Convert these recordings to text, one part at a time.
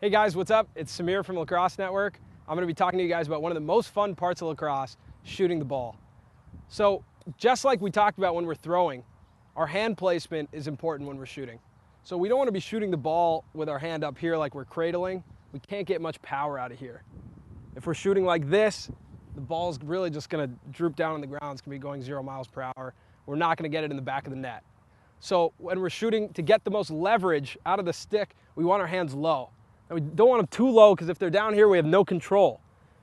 Hey guys, what's up? It's Samir from Lacrosse Network. I'm going to be talking to you guys about one of the most fun parts of lacrosse, shooting the ball. So just like we talked about when we're throwing, our hand placement is important when we're shooting. So we don't want to be shooting the ball with our hand up here like we're cradling. We can't get much power out of here. If we're shooting like this, the ball's really just going to droop down on the ground. It's going to be going 0 miles per hour. We're not going to get it in the back of the net. So when we're shooting, to get the most leverage out of the stick, we want our hands low. And we don't want them too low because if they're down here, we have no control.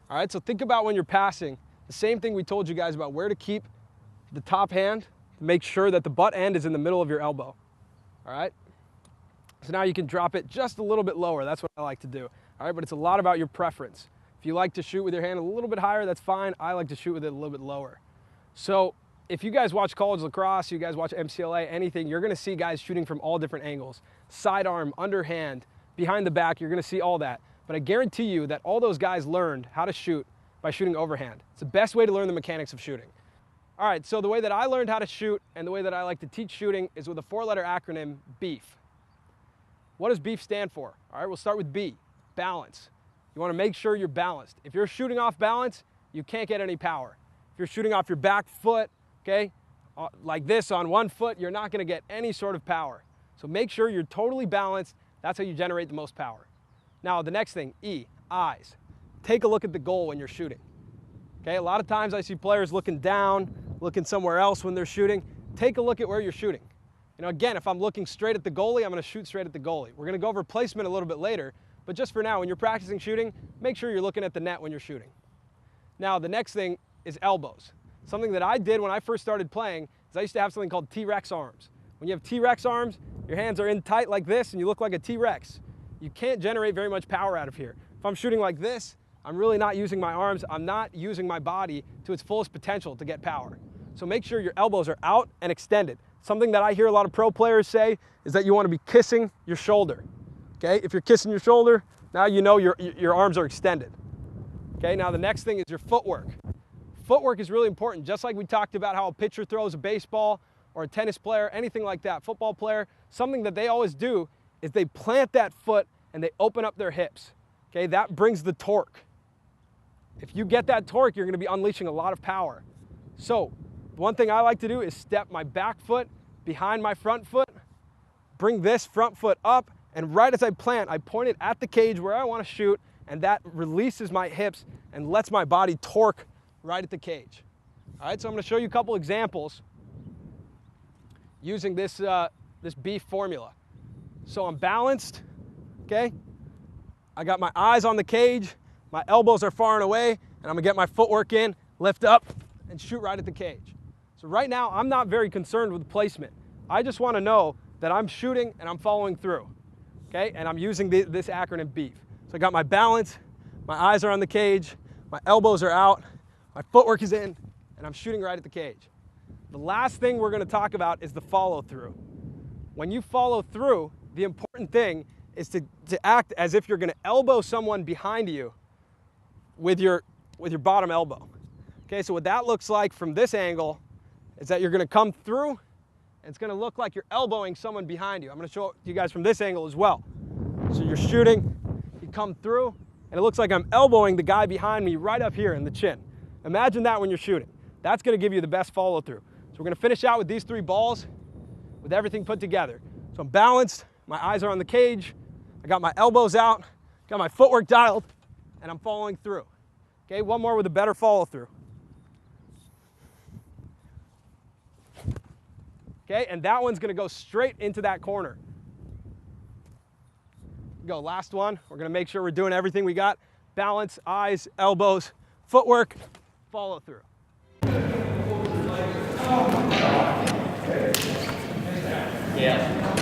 All right, so think about when you're passing, the same thing we told you guys about where to keep the top hand to make sure that the butt end is in the middle of your elbow. All right? So now you can drop it just a little bit lower. That's what I like to do. All right, but it's a lot about your preference. If you like to shoot with your hand a little bit higher, that's fine. I like to shoot with it a little bit lower. So if you guys watch college lacrosse, you guys watch MCLA, anything, you're going to see guys shooting from all different angles. Sidearm, underhand, behind the back, you're going to see all that. But I guarantee you that all those guys learned how to shoot by shooting overhand. It's the best way to learn the mechanics of shooting. All right, so the way that I learned how to shoot and the way that I like to teach shooting is with a 4-letter acronym, BEEF. What does BEEF stand for? All right, we'll start with B, balance. You want to make sure you're balanced. If you're shooting off balance, you can't get any power. If you're shooting off your back foot, okay, like this on one foot, you're not going to get any sort of power. So make sure you're totally balanced. That's how you generate the most power. Now, the next thing, E, eyes. Take a look at the goal when you're shooting. Okay, a lot of times I see players looking down, looking somewhere else when they're shooting. Take a look at where you're shooting. You know, again, if I'm looking straight at the goalie, I'm going to shoot straight at the goalie. We're going to go over placement a little bit later, but just for now, when you're practicing shooting, make sure you're looking at the net when you're shooting. Now, the next thing is elbows. Something that I did when I first started playing is I used to have something called T-Rex arms. When you have T-Rex arms, your hands are in tight like this and you look like a T-Rex. You can't generate very much power out of here. If I'm shooting like this, I'm really not using my arms. I'm not using my body to its fullest potential to get power. So make sure your elbows are out and extended. Something that I hear a lot of pro players say is that you want to be kissing your shoulder. Okay, if you're kissing your shoulder, now you know your arms are extended. Okay, now the next thing is your footwork. Footwork is really important, just like we talked about how a pitcher throws a baseball or a tennis player, anything like that, football player, something that they always do is they plant that foot and they open up their hips. Okay, that brings the torque. If you get that torque, you're going to be unleashing a lot of power. So one thing I like to do is step my back foot behind my front foot, bring this front foot up, and right as I plant, I point it at the cage where I want to shoot, and that releases my hips and lets my body torque right at the cage. All right, so I'm going to show you a couple examples using this BEEF formula. So I'm balanced, okay? I got my eyes on the cage, my elbows are far and away, and I'm gonna get my footwork in, lift up, and shoot right at the cage. So right now, I'm not very concerned with placement. I just wanna know that I'm shooting and I'm following through, okay? And I'm using this acronym BEEF. So I got my balance, my eyes are on the cage, my elbows are out, my footwork is in, and I'm shooting right at the cage. The last thing we're going to talk about is the follow through. When you follow through, the important thing is to act as if you're going to elbow someone behind you with your bottom elbow. Okay, so what that looks like from this angle is that you're going to come through, and it's going to look like you're elbowing someone behind you. I'm going to show you guys from this angle as well. So you're shooting, you come through, and it looks like I'm elbowing the guy behind me right up here in the chin. Imagine that when you're shooting. That's going to give you the best follow through. So we're going to finish out with these 3 balls with everything put together. So I'm balanced, my eyes are on the cage, I got my elbows out, got my footwork dialed, and I'm following through. Okay, one more with a better follow through. Okay, and that one's going to go straight into that corner. Go, last one. We're going to make sure we're doing everything we got. Balance, eyes, elbows, footwork, follow through. Yeah.